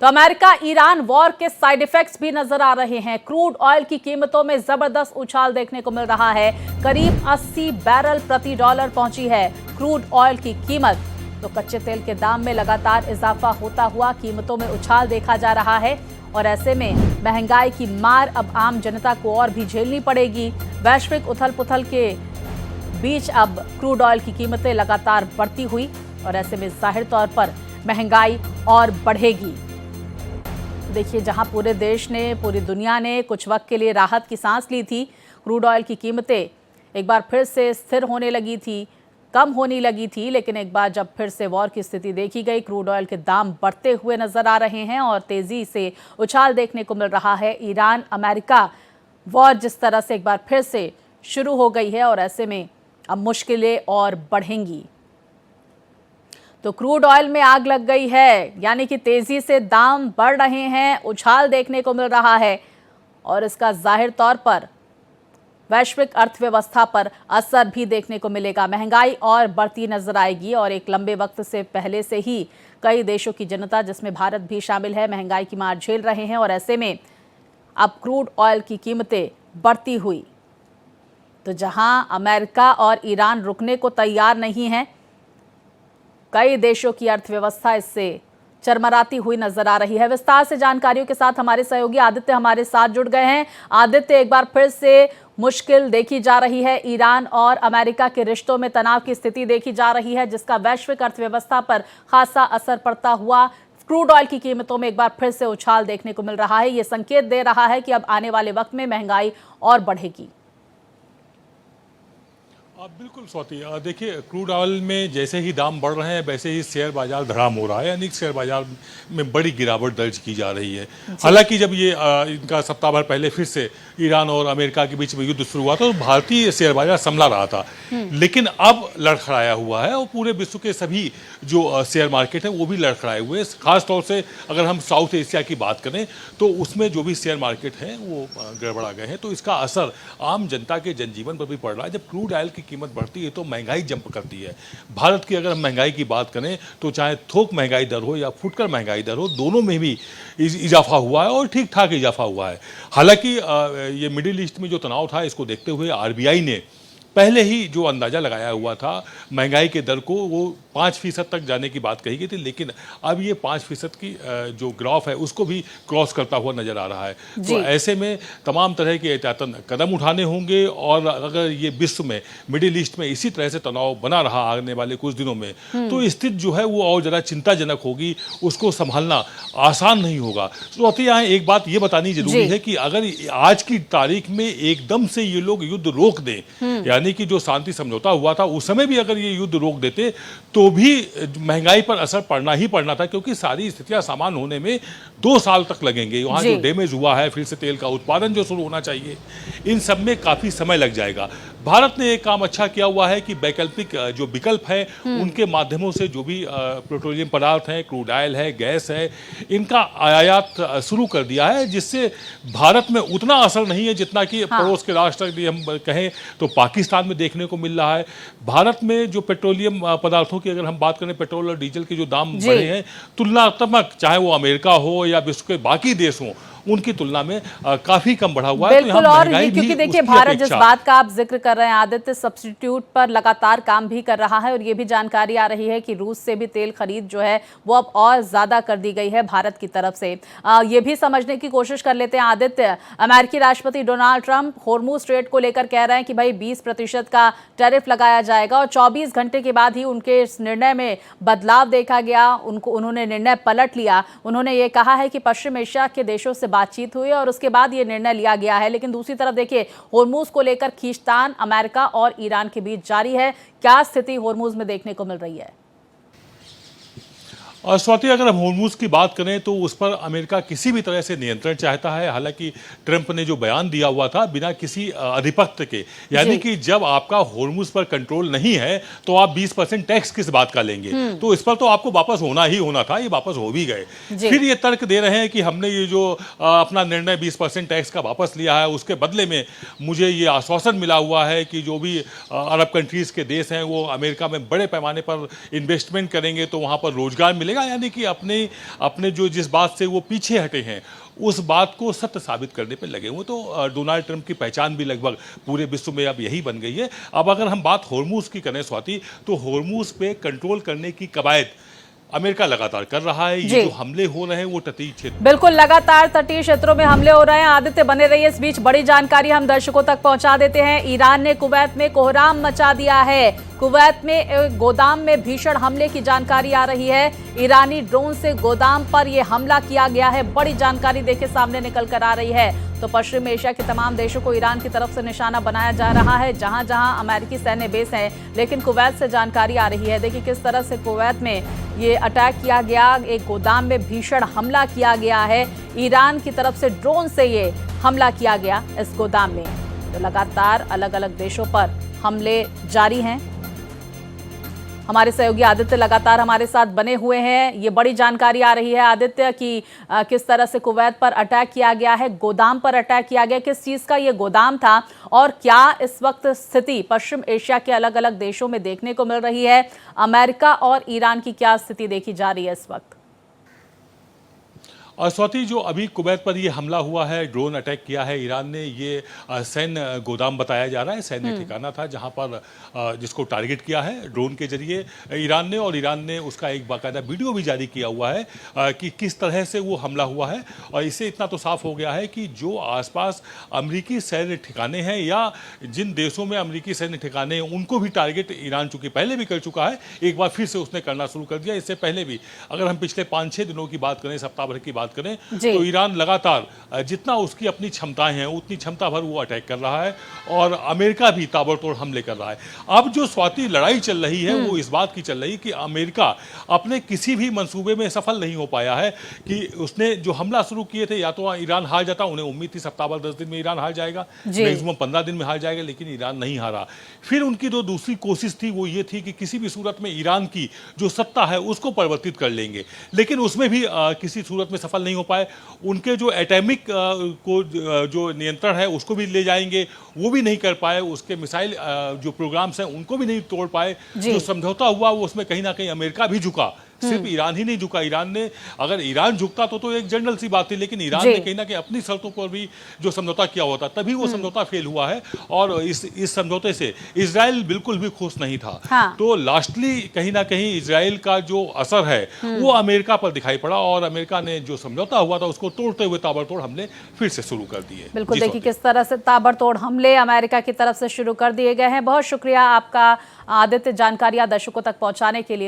तो America Iran war के side effects भी नजर आ रहे हैं। क्रूड ऑयल की कीमतों में जबरदस्त उछाल देखने को मिल रहा है। करीब 80 बैरल प्रति डॉलर पहुंची है क्रूड ऑयल की कीमत। तो कच्चे तेल के दाम में लगातार इजाफा होता हुआ कीमतों में उछाल देखा जा रहा है और ऐसे में महंगाई की मार अब आम जनता को और भी झेलनी पड़ेगी। वैश्विक उथल पुथल के बीच अब क्रूड ऑयल की कीमतें लगातार बढ़ती हुई और ऐसे में जाहिर तौर पर महंगाई और बढ़ेगी। देखिए, जहां पूरे देश ने, पूरी दुनिया ने कुछ वक्त के लिए राहत की सांस ली थी, क्रूड ऑयल की कीमतें एक बार फिर से स्थिर होने लगी थी, कम होने लगी थी, लेकिन एक बार जब फिर से वॉर की स्थिति देखी गई, क्रूड ऑयल के दाम बढ़ते हुए नजर आ रहे हैं और तेजी से उछाल देखने को मिल रहा है। ईरान अमेरिका वॉर जिस तरह से एक बार फिर से शुरू हो गई है और ऐसे में अब मुश्किलें और बढ़ेंगी। तो क्रूड ऑयल में आग लग गई है, यानी कि तेजी से दाम बढ़ रहे हैं, उछाल देखने को मिल रहा है और इसका जाहिर तौर पर वैश्विक अर्थव्यवस्था पर असर भी देखने को मिलेगा। महंगाई और बढ़ती नजर आएगी और एक लंबे वक्त से पहले से ही कई देशों की जनता, जिसमें भारत भी शामिल है, महंगाई की मार झेल रहे हैं और ऐसे में अब क्रूड ऑयल की कीमतें बढ़ती हुई, तो जहां अमेरिका और ईरान रुकने को तैयार नहीं है, कई देशों की अर्थव्यवस्था इससे चरमराती हुई नजर आ रही है। विस्तार से जानकारियों के साथ हमारे सहयोगी आदित्य हमारे साथ जुड़ गए हैं। आदित्य, एक बार फिर से मुश्किल देखी जा रही है, ईरान और अमेरिका के रिश्तों में तनाव की स्थिति देखी जा रही है, जिसका वैश्विक अर्थव्यवस्था पर खासा असर पड़ता हुआ क्रूड ऑयल की कीमतों में एक बार फिर से उछाल देखने को मिल रहा है। ये संकेत दे रहा है कि अब आने वाले वक्त में महंगाई और बढ़ेगी। बिल्कुल स्वाति, देखिए, क्रूड ऑयल में जैसे ही दाम बढ़ रहे हैं वैसे ही शेयर बाजार धड़ाम हो रहा है, यानी शेयर बाजार में बड़ी गिरावट दर्ज की जा रही है। हालांकि जब ये इनका सप्ताह भर पहले फिर से ईरान और अमेरिका के बीच में युद्ध शुरू हुआ था तो भारतीय शेयर बाजार संभला रहा था, लेकिन अब लड़खड़ाया हुआ है और पूरे विश्व के सभी जो शेयर मार्केट है वो भी लड़खड़ाए हुए हैं। खासतौर से अगर हम साउथ एशिया की बात करें तो उसमें जो भी शेयर मार्केट हैं वो गड़बड़ा गए हैं, तो इसका असर आम जनता के जनजीवन पर भी पड़ रहा है। जब क्रूड ऑयल की कीमत बढ़ती है तो महंगाई जंप करती है। भारत की अगर हम महंगाई की बात करें तो चाहे थोक महंगाई दर हो या फुटकर महंगाई दर हो, दोनों में भी इजाफा हुआ है और ठीक ठाक इजाफा हुआ है। हालांकि ये मिडिल ईस्ट में जो तनाव था, इसको देखते हुए आरबीआई ने पहले ही जो अंदाजा लगाया हुआ था महंगाई के दर को, वो 5% तक जाने की बात कही गई थी, लेकिन अब ये 5% की जो ग्राफ है उसको भी क्रॉस करता हुआ नजर आ रहा है। तो ऐसे में तमाम तरह के एहतियातन कदम उठाने होंगे और अगर ये विश्व में, मिडिल ईस्ट में इसी तरह से तनाव बना रहा आने वाले कुछ दिनों में, तो स्थिति जो है वो और ज़्यादा चिंताजनक होगी, उसको संभालना आसान नहीं होगा। तो यहाँ एक बात ये बतानी जरूरी है कि अगर आज की तारीख में एकदम से ये लोग युद्ध रोक दें, यानी कि जो शांति समझौता हुआ था उस समय भी अगर ये युद्ध रोक देते तो भी महंगाई पर असर पड़ना ही पड़ना था, क्योंकि सारी स्थितियां सामान्य होने में 2 साल तक लगेंगे। वहां जो डैमेज हुआ है, फिर से तेल का उत्पादन जो शुरू होना चाहिए, इन सब में काफी समय लग जाएगा। भारत ने एक काम अच्छा किया हुआ है कि वैकल्पिक जो विकल्प है उनके माध्यमों से जो भी पेट्रोलियम पदार्थ हैं, क्रूड ऑयल है, गैस है, इनका आयात शुरू कर दिया है, जिससे भारत में उतना असर नहीं है जितना कि पड़ोस के राष्ट्र यदि हम कहें तो पाकिस्तान में देखने को मिल रहा है। भारत में जो पेट्रोलियम पदार्थों की अगर हम बात करें, पेट्रोल और डीजल के जो दाम बढ़े हैं, तुलनात्मक चाहे वो अमेरिका हो या विश्व के बाकी देश हों, उनकी तुलना में काफी कम बढ़ा हुआ है। बिल्कुल, और ये क्योंकि देखिए, भारत जिस बात का आप जिक्र कर रहे हैं आदित्य, सब्स्टिट्यूट पर लगातार काम भी कर रहा है और ये भी जानकारी आ रही है कि रूस से भी तेल खरीद जो है वो अब और ज्यादा कर दी गई है भारत की तरफ से। ये भी समझने की कोशिश कर लेते हैं आदित्य, अमेरिकी राष्ट्रपति डोनाल्ड ट्रंप होर्मुज स्ट्रेट को लेकर कह रहे हैं कि भाई 20% का टैरिफ लगाया जाएगा और 24 घंटे के बाद ही उनके इस निर्णय में बदलाव देखा गया, उन्होंने निर्णय पलट लिया। उन्होंने ये कहा है कि पश्चिम एशिया के देशों से बातचीत हुई और उसके बाद ये निर्णय लिया गया है। लेकिन दूसरी तरफ देखिए, होर्मुज को लेकर खींचतान अमेरिका और ईरान के बीच जारी है। क्या स्थिति होर्मुज में देखने को मिल रही है? और स्वाति, अगर हम होर्मुज की बात करें तो उस पर अमेरिका किसी भी तरह से नियंत्रण चाहता है। हालांकि ट्रंप ने जो बयान दिया हुआ था बिना किसी आधिपत्य के, यानी कि जब आपका होर्मुज पर कंट्रोल नहीं है तो आप 20% टैक्स किस बात का लेंगे, तो इस पर तो आपको वापस होना ही होना था, ये वापस हो भी गए। फिर ये तर्क दे रहे हैं कि हमने ये जो अपना निर्णय 20% टैक्स का वापस लिया है, उसके बदले में मुझे ये आश्वासन मिला हुआ है कि जो भी अरब कंट्रीज के देश हैं वो अमेरिका में बड़े पैमाने पर इन्वेस्टमेंट करेंगे तो वहाँ पर रोजगार चलेगा, यानी कि अपने अपने जो जिस बात से वो पीछे हटे हैं उस बात को सत्य साबित करने पे लगे हुए। तो डोनाल्ड ट्रंप की पहचान भी लगभग पूरे विश्व में अब यही बन गई है। अब अगर हम बात होर्मुज की करें स्वाति, तो होर्मुज पे कंट्रोल करने की कवायद अमेरिका लगातार कर रहा है। ये जो हमले हो रहे हैं वो तटीय क्षेत्र, बिल्कुल लगातार तटीय क्षेत्रों में हमले हो रहे हैं। आदित्य बने रहिए, इस बीच बड़ी जानकारी हम दर्शकों तक पहुंचा देते हैं। ईरान ने कुवैत में कोहराम मचा दिया है। कुवैत में गोदाम में भीषण हमले की जानकारी आ रही है। ईरानी ड्रोन से गोदाम पर यह हमला किया गया है। बड़ी जानकारी देखिए सामने निकल कर आ रही है। तो पश्चिम एशिया के तमाम देशों को ईरान की तरफ से निशाना बनाया जा रहा है, जहां जहां अमेरिकी सैन्य बेस है। लेकिन कुवैत से जानकारी आ रही है, देखिए किस तरह से कुवैत में ये अटैक किया गया, एक गोदाम में भीषण हमला किया गया है। ईरान की तरफ से ड्रोन से ये हमला किया गया इस गोदाम में। तो लगातार अलग अलग देशों पर हमले जारी हैं। हमारे सहयोगी आदित्य लगातार हमारे साथ बने हुए हैं। ये बड़ी जानकारी आ रही है आदित्य कि किस तरह से कुवैत पर अटैक किया गया है, गोदाम पर अटैक किया गया। किस चीज का ये गोदाम था और क्या इस वक्त स्थिति पश्चिम एशिया के अलग अलग देशों में देखने को मिल रही है? अमेरिका और ईरान की क्या स्थिति देखी जा रही है इस वक्त? और स्वाति, जो अभी कुवैत पर ये हमला हुआ है, ड्रोन अटैक किया है ईरान ने, ये सैन्य गोदाम बताया जा रहा है, सैन्य ठिकाना था जहां पर जिसको टारगेट किया है ड्रोन के जरिए ईरान ने। और ईरान ने उसका एक बाकायदा वीडियो भी जारी किया हुआ है कि किस तरह से वो हमला हुआ है। और इससे इतना तो साफ हो गया है कि जो आसपास अमेरिकी सैन्य ठिकाने हैं या जिन देशों में अमेरिकी सैन्य ठिकाने हैं उनको भी टारगेट ईरान चूंकि पहले भी कर चुका है, एक बार फिर से उसने करना शुरू कर दिया। इससे पहले भी अगर हम पिछले 5-6 दिनों की बात करें, सप्ताह भर की बात करें, तो ईरान लगातार जितना उसकी अपनी क्षमताएं हैं उतनी क्षमता भर वो अटैक कर रहा है और अमेरिका भी ताबड़तोड़ हमले कर रहा है। अब जो स्वाति लड़ाई चल रही है वो इस बात की चल रही है कि अमेरिका अपने किसी भी मंसूबे में सफल नहीं हो पाया है कि उसने जो हमला शुरू किए थे, या तो ईरान हार जाता, उन्हें उम्मीद थी सप्ताह भर 10 दिन में ईरान हार जाएगा, मैक्सिमम 15 दिन में हार जाएगा, लेकिन ईरान नहीं हारा। फिर उनकी जो दूसरी कोशिश थी वो ये थी कि किसी भी सूरत में ईरान की जो सत्ता है उसको परिवर्तित कर लेंगे, लेकिन उसमें भी किसी सूरत में सफल नहीं हो पाए। उनके जो एटॉमिक को जो नियंत्रण है उसको भी ले जाएंगे, वो भी नहीं कर पाए। उसके मिसाइल जो प्रोग्राम्स हैं उनको भी नहीं तोड़ पाए। जो समझौता हुआ वो उसमें कहीं ना कहीं अमेरिका भी झुका, सिर्फ ईरान ही नहीं झुका। ईरान ने, अगर ईरान झुकता तो एक जनरल सी बात थी, लेकिन ईरान ने कहीं ना कहीं अपनी शर्तों पर भी जो समझौता किया हुआ था, तभी वो समझौता फेल हुआ है। और इस समझौते से इजराइल बिल्कुल भी खुश नहीं था। तो लास्टली कहीं ना कहीं इजराइल का जो असर है वो अमेरिका पर दिखाई पड़ा और अमेरिका ने जो समझौता हुआ था उसको तोड़ते हुए ताबड़तोड़ हमले फिर से शुरू कर दिए। बिल्कुल, देखिए किस तरह से ताबड़तोड़ हमले अमेरिका की तरफ से शुरू कर दिए गए हैं। बहुत शुक्रिया आपका आदित्य, जानकारियां दर्शकों तक पहुंचाने के लिए।